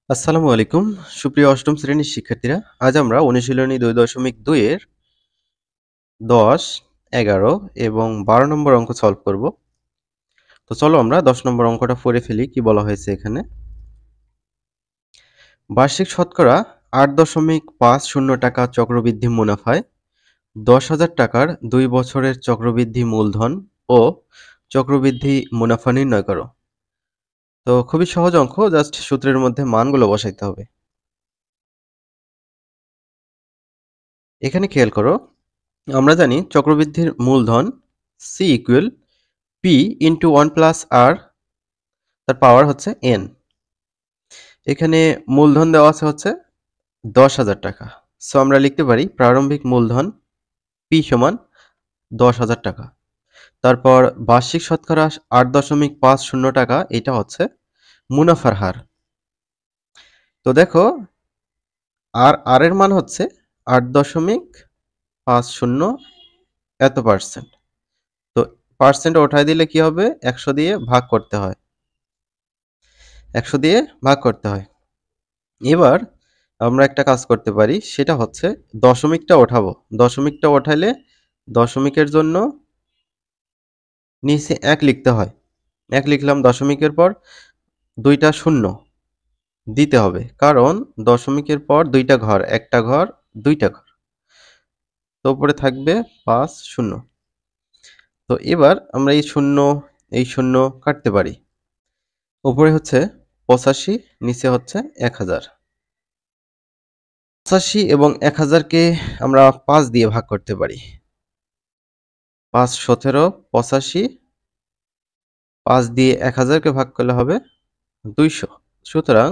আসসালামু আলাইকুম সুপ্রিয় অষ্টম শ্রেণীর শিক্ষার্থীরা, আজ আমরা অনুশীলনী 2.2 এর 10, 11 এবং 12 নম্বর অঙ্ক সলভ করব। তো চলো আমরা 10 নম্বর অঙ্কটা পড়ে ফেলি। কি বলা হয়েছে এখানে? বার্ষিক শতকরা 8.50 টাকা চক্রবৃদ্ধি মুনাফায় 10,000 টাকার 2 বছরের চক্রবৃদ্ধি মূলধন ও চক্রবৃদ্ধি মুনাফা নির্ণয় করো। তো খুবই সহজ অঙ্ক, জাস্ট সূত্রের মধ্যে মানগুলো বসাইতে হবে। এখানে খেয়াল করো, আমরা জানি চক্রবৃদ্ধির মূলধন C equal P into 1 plus R, তার পাওয়ার হচ্ছে N। এখানে মূলধন দেওয়া আছে হচ্ছে 10,000 টাকা। সো আমরা লিখতে পারি প্রারম্ভিক মূলধন P সমান 10,000 টাকা। তারপর বার্ষিক শতকরা 8.50 টাকা, এটা হচ্ছে মুনাফার হার। তো দেখো, আর এর মান হচ্ছে 8.50 এত পার্সেন্ট। তো পার্সেন্ট ওঠায় দিলে কি হবে? 100 দিয়ে ভাগ করতে হয়। 100 দিয়ে ভাগ করতে হয়। এবার আমরা একটা কাজ করতে পারি, সেটা হচ্ছে দশমিকটা ওঠাবো। দশমিকটা ওঠাইলে দশমিকের জন্য নিচে 1 লিখতে হয়। 1 লিখলাম, দশমিকের পর 2টা শূন্য দিতে হবে, কারণ দশমিকের পর 2টা ঘর, একটা ঘর, 2টা ঘর। তো উপরে থাকবে 5 শূন্য। তো এবার আমরা এই শূন্য কাটতে পারি। উপরে হচ্ছে 85, নিচে হচ্ছে 1000। 85 এবং 1000কে আমরা 5 দিয়ে ভাগ করতে পারি। 5 17, 85, 5 দিয়ে 1000কে ভাগ করলে হবে 200। সুতরাং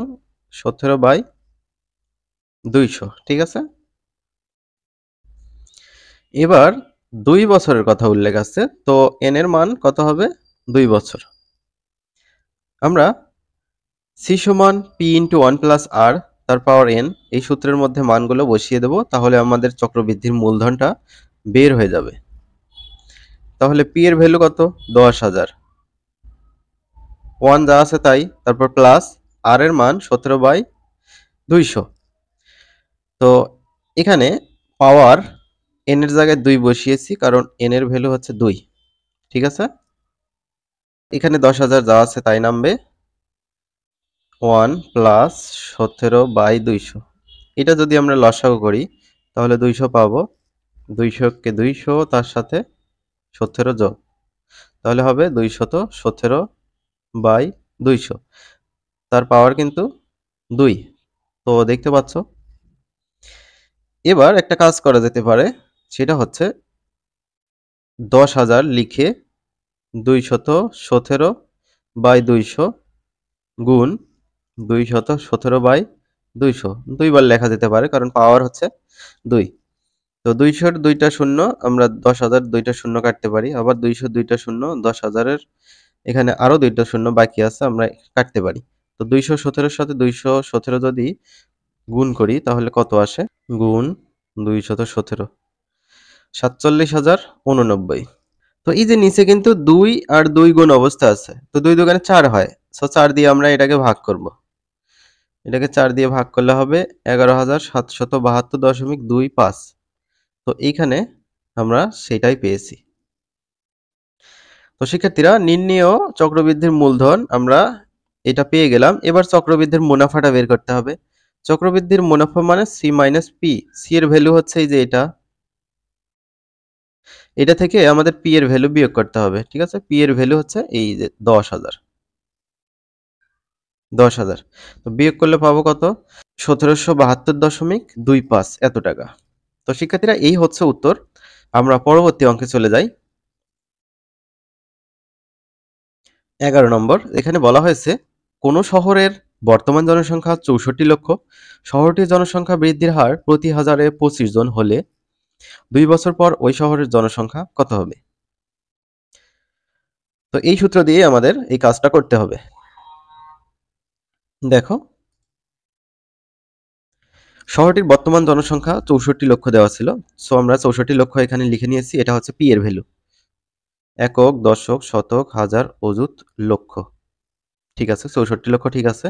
17/200। ঠিক আছে? এবার 2 বছরের কথা উল্লেখ আছে, তো n এর মান কত হবে? 2 বছর। আমরা c সমান p ইন্টু 1 প্লাস r, তার পাওয়ার n, এই সূত্রের মধ্যে মানগুলো বসিয়ে দেব, তাহলে আমাদের চক্রবৃদ্ধির মূলধনটা বের হয়ে যাবে। তাহলে p এর ভ্যালু কত? 10,000। 1 যা আছে তাই, তারপর প্লাস r এর মান 17/200। তো এখানে পাওয়ার n এর জায়গায় 2 বসিয়েছি, কারণ n এর ভ্যালু হচ্ছে 2। ঠিক আছে? এখানে 10,000 যা আছে তাই নামবে। 1 প্লাস 17/200, এটা যদি আমরা লসাগু করি তাহলে 200 পাবো। 200 কে 200, তার সাথে 17 যোগ, তাহলে হবে 217/200। তার পাওয়ার কিন্তু 2। তো দেখতে পাচ্ছ, এবার একটা কাজ করা যেতে পারে, সেটা হচ্ছে 10,000 লিখে 217/200 গুণ 217/200 দুইবার লেখা যেতে পারে, কারণ পাওয়ার হচ্ছে 2। তো 200-র 2টা শূন্য, আমরা 10,000 2টা শূন্য কাটতে পারি। আবার 200 2টা শূন্য, 10,000-এর এখানে আরো 2টা শূন্য বাকি আছে, আমরা কাটতে পারি। তো 217-এর সাথে 217 যদি গুণ করি তাহলে কত আসে? গুণ 217, 47,089। তো এই যে নিচে কিন্তু 2 আর 2 গুণ অবস্থা আছে, তো 2 দোকানে 4 হয়। সো 4 দিয়ে আমরা এটাকে ভাগ করব। এটাকে 4 দিয়ে ভাগ করলে হবে 11,772.25। তো এইখানে আমরা সেটাই পেয়েছি। তো শিক্ষার্থীরা, নির্ণেয় চক্রবৃদ্ধির মূলধন আমরা এটা পেয়ে গেলাম। এবার চক্রবৃদ্ধির মুনাফাটা বের করতে হবে। চক্রবৃদ্ধির মুনাফা মানে সি মাইনাস পি। সি এর ভ্যালু হচ্ছে এই যে এটা থেকে আমাদের পি এর ভ্যালু বিয়োগ করতে হবে। ঠিক আছে? পি এর ভ্যালু হচ্ছে এই যে 10,000। 10,000 তো বিয়োগ করলে পাবো কত? 1772.25 এত টাকা। তো শিক্ষার্থীরা, এই হচ্ছে উত্তর। আমরা পরবর্তী অঙ্কে চলে যাই। 11 নম্বর। এখানে বলা হয়েছে, কোন শহরের বর্তমান জনসংখ্যা 64 লক্ষ, শহরটির জনসংখ্যা বৃদ্ধির হার প্রতি হাজারে 25 জন হলে 2 বছর পর ওই শহরের জনসংখ্যা কত হবে? তো এই সূত্র দিয়ে আমাদের এই কাজটা করতে হবে। দেখো, শহরটির বর্তমান জনসংখ্যা 64 লক্ষ দেওয়া ছিল। সো আমরা 64 লক্ষ এখানে লিখে নিয়েছি। এটা হচ্ছে পি এর ভ্যালু। একক, দশক, শতক, হাজার, অযুত, লক্ষ। ঠিক আছে, 64 লক্ষ ঠিক আছে।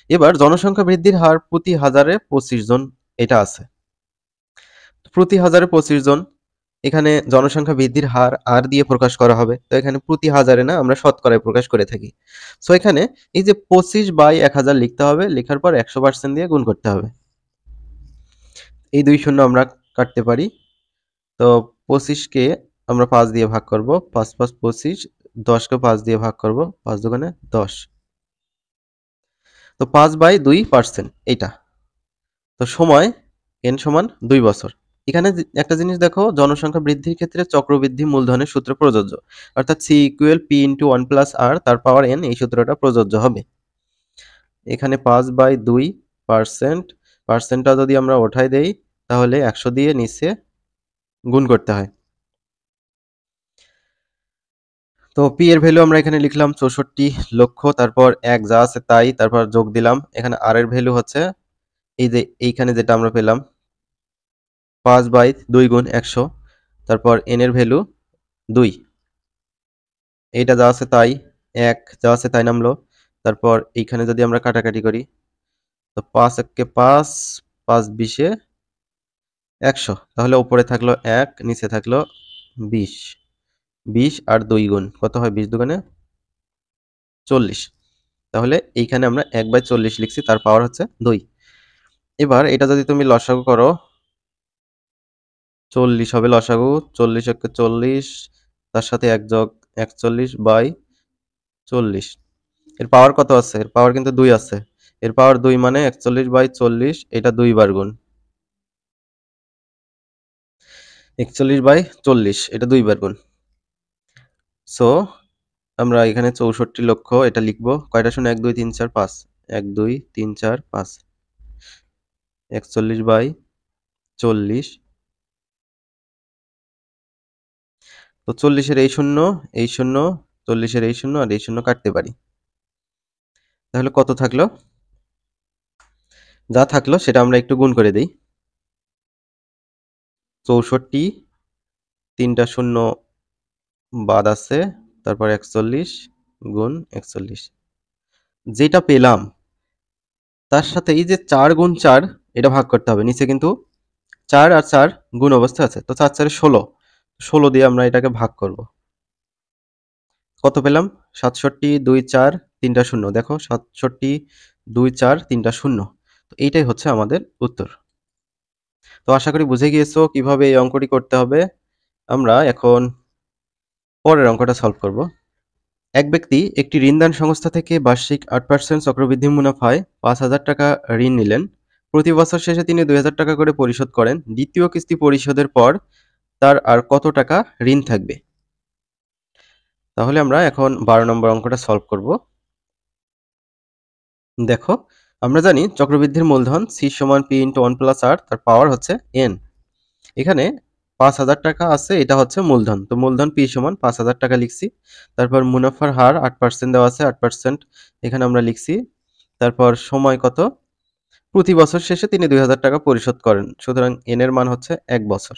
এবার জনসংখ্যা বৃদ্ধির হার প্রতি হাজারে 25 জন এটা আছে। প্রতি হাজারে 25 জন, এখানে জনসংখ্যা বৃদ্ধির হার আর দিয়ে প্রকাশ করা হবে। তো এখানে প্রতি হাজারে না, আমরা শতকরায় প্রকাশ করে থাকি। সো এখানে এই যে 25/1000 লিখতে হবে, লেখার পর 100% দিয়ে গুণ করতে হবে। এই 2 শূন্য আমরা কাটতে পারি। তো 25 কে আমরা 5 দিয়ে ভাগ করব, 5 5 25, 10 কে 5 দিয়ে ভাগ করব, 5 দুগুণে 10। তো 5/2% এইটা। তো সময় n সমান 2 বছর। এখানে একটা জিনিস দেখো, জনসংখ্যা বৃদ্ধির ক্ষেত্রে চক্রবৃদ্ধি মূলধনের সূত্র প্রযোজ্য, অর্থাৎ c equal p into 1 plus r তার পাওয়ার n, এই সূত্রটা প্রযোজ্য হবে। এখানে 5/2%, পার্সেন্টটা যদি আমরা উঠাই দেই তাহলে 100 দিয়ে নিচে গুণ করতে হয়। তো p এর ভ্যালু আমরা এখানে লিখলাম 64 লক্ষ, তারপর 1 যা আছে তাই, তারপর যোগ দিলাম। এখানে r এর ভ্যালু হচ্ছে এই যে এইখানে যেটা আমরা পেলাম 5/2 গুণ 100, তারপর n এর ভ্যালু 2, এইটা যা আছে তাই, 1 যা আছে তাই নামলো। তারপর এইখানে যদি আমরা কাটাকাটি করি, তো 5 একে 5, 5 20 100, তাহলে উপরে থাকলো 1, নিচে থাকলো 20। 20 আর 2 গুণ কত হয়, 20 দুগুণে 40। তাহলে এইখানে আমরা 1/40 লিখছি, তার পাওয়ার হচ্ছে 2। এবার এটা যদি তুমি লসাগু করো, 40 হবে লসাগু, 40 একে 40, তার সাথে 1 যোগ 41/40। এর পাওয়ার কত আছে? এর পাওয়ার কিন্তু 2 আছে। এর পাওয়ার 2 মানে 41/40, এটা 2 বার গুণ। 41/40, এটা 2 বার গুণ। সো আমরা এখানে 64 লক্ষ এটা লিখবো। কয়টা শূন্য? 1 2 3 4 5, 1 2 3 4 5, 41/40। তো 40 এর এই শূন্য, এই শূন্য, 40 এর এই শূন্য আর এই শূন্য কাটতে পারি। তাহলে কত থাকলো? যা থাকলো সেটা আমরা একটু গুণ করে দেই। 64, 3টা শূন্য বাদ আছে, তারপর 41 গুণ 41। যেটা পেলাম তার সাথে এই যে 4 গুণ 4 এটা ভাগ করতে হবে। নিচে কিন্তু 4 আর 4 গুণ অবস্থায় আছে। তো 4 4 16, 16 দিয়ে আমরা এটাকে ভাগ করব। কত পেলাম? 67 2 4 3টা শূন্য। দেখো 67 2 4 3টা শূন্য। তো এইটাই হচ্ছে আমাদের উত্তর। তো আশা করি বুঝে গিয়েছো কিভাবে এই অঙ্কটি করতে হবে। আমরা এখন পরের অঙ্কটা সলভ করব। এক ব্যক্তি একটি ঋণদান সংস্থা থেকে বার্ষিক 8% চক্রবৃদ্ধি মুনাফায় 5,000 টাকা ঋণ নিলেন। প্রতি বছর শেষে তিনি 2,000 টাকা করে পরিশোধ করেন। দ্বিতীয় কিস্তি পরিশোধের পর তার আর কত টাকা ঋণ থাকবে? তাহলে আমরা এখন 12 নম্বর অঙ্কটা সলভ করব। দেখো, আমরা জানি চক্রবৃদ্ধির মূলধন c সমান p ইন্টু 1 প্লাস r, তার পাওয়ার হচ্ছে n। এখানে 5,000 টাকা আছে, এটা হচ্ছে মূলধন। তো মূলধন p সমান 5,000 টাকা লিখছি। তারপর মুনাফার হার 8% দেওয়া আছে, 8% এখানে আমরা লিখছি। তারপর সময় কত? প্রতি বছর শেষে তিনি 2,000 টাকা পরিশোধ করেন। সুতরাং n এর মান হচ্ছে 1 বছর।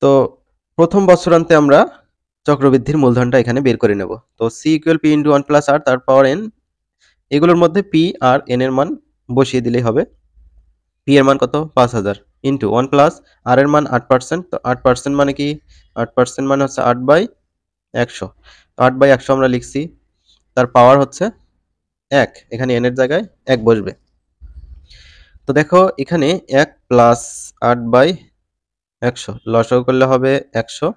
তো প্রথম বছরান্তে আমরা চক্রবৃদ্ধির মূলধনটা এখানে বের করে নেব। তো c equal p into 1 plus r, তার পাওয়ার n। এগুলোর মধ্যে p আর n এর মান বসিয়ে দিলেই হবে। p এর মান কত? 5,000 ইন্টু 1 প্লাস r এর মান 8%। তো 8% মানে কি? 8% মানে হচ্ছে 8/100। 8/100 আমরা লিখছি। তার পাওয়ার হচ্ছে 1। এখানে n এর জায়গায় 1 বসবে। তো দেখো এখানে 1 প্লাস 8/100 লসাগু করলে হবে 100,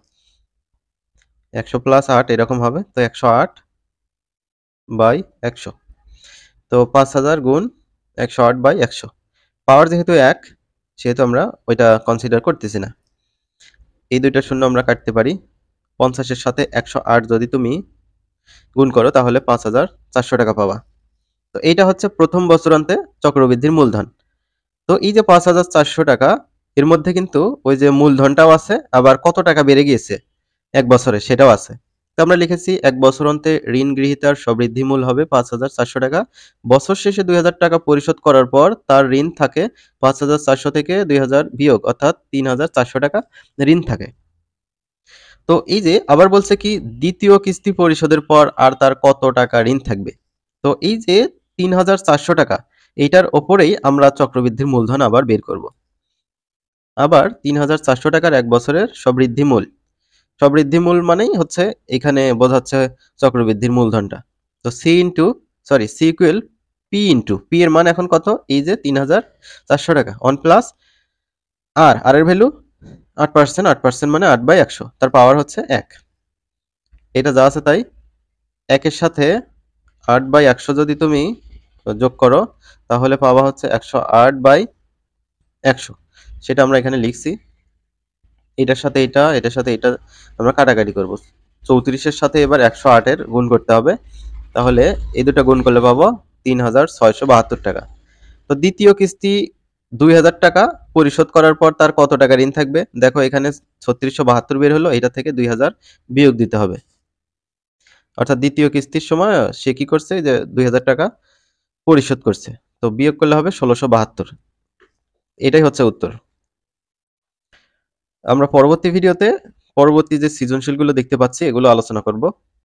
100 প্লাস 8 এরকম হবে। তো 108/100। তো 5,000 গুণ 108/100। পাওয়ার যেহেতু 1, সেহেতু আমরা ওইটা কনসিডার করতেছি না। এই দুইটা শূন্য আমরা কাটতে পারি। 50 এর সাথে 108 যদি তুমি গুণ করো তাহলে 5,400 টাকা পাবা। তো এইটা হচ্ছে প্রথম বছরান্তে চক্রবৃদ্ধির মূলধন। তো এই যে 5,400 টাকা, এর মধ্যে কিন্তু ওই যে মূলধনটাও আছে, আবার কত টাকা বেড়ে গিয়েছে 1 বছরে সেটাও আছে। তো আমরা লিখেছি 1 বছরান্তে ঋণ গ্রহীতার সবৃদ্ধি মূল হবে 5,400 টাকা। বছর শেষে 2,000 টাকা পরিশোধ করার পর তার ঋণ থাকে 5,400 থেকে 2,000 বিয়োগ, অর্থাৎ 3,400 টাকা ঋণ থাকে। তো এই যে আবার বলছে কি, দ্বিতীয় কিস্তি পরিশোধের পর আর তার কত টাকা ঋণ থাকবে। তো এই যে 3,400 টাকা, এইটার ওপরেই আমরা চক্রবৃদ্ধির মূলধন আবার বের করব। আবার 3,400 টাকার 1 বছরের সবৃদ্ধি মূল। সবৃদ্ধি মূল মানেই হচ্ছে এখানে বোঝাচ্ছে চক্রবৃদ্ধির মূলধনটা। তো C equal P into P এর মান এখন কত? এই যে 3,400 টাকা 1 প্লাস আর এর ভ্যালু 8%, 8% মানে 8/100, তার পাওয়ার হচ্ছে 1। এটা যা আছে তাই, 1 এর সাথে 8/100 যদি তুমি যোগ করো তাহলে পাওয়া হচ্ছে 108/100। সেটা আমরা এখানে লিখছি। এটার সাথে এটার সাথে এটা আমরা কাটাকাটি করব। 34-এর সাথে এবার 108-এর গুণ করতে হবে। তাহলে এই দুটো গুণ করলে পাবো 3,672 টাকা। তো দ্বিতীয় কিস্তি 2,000 টাকা পরিশোধ করার পর তার কত টাকা ঋণ থাকবে? দেখো এখানে 3672 বের হলো, এটা থেকে 2,000 বিয়োগ দিতে হবে। অর্থাৎ দ্বিতীয় কিস্তির সময় সে কি করছে? যে 2,000 টাকা পরিশোধ করছে। তো বিয়োগ করলে হবে 1672। এটাই হচ্ছে উত্তর। আমরা পরবর্তী ভিডিওতে পরবর্তী যে সৃজনশীলগুলো দেখতে পাচ্ছি এগুলো আলোচনা করব।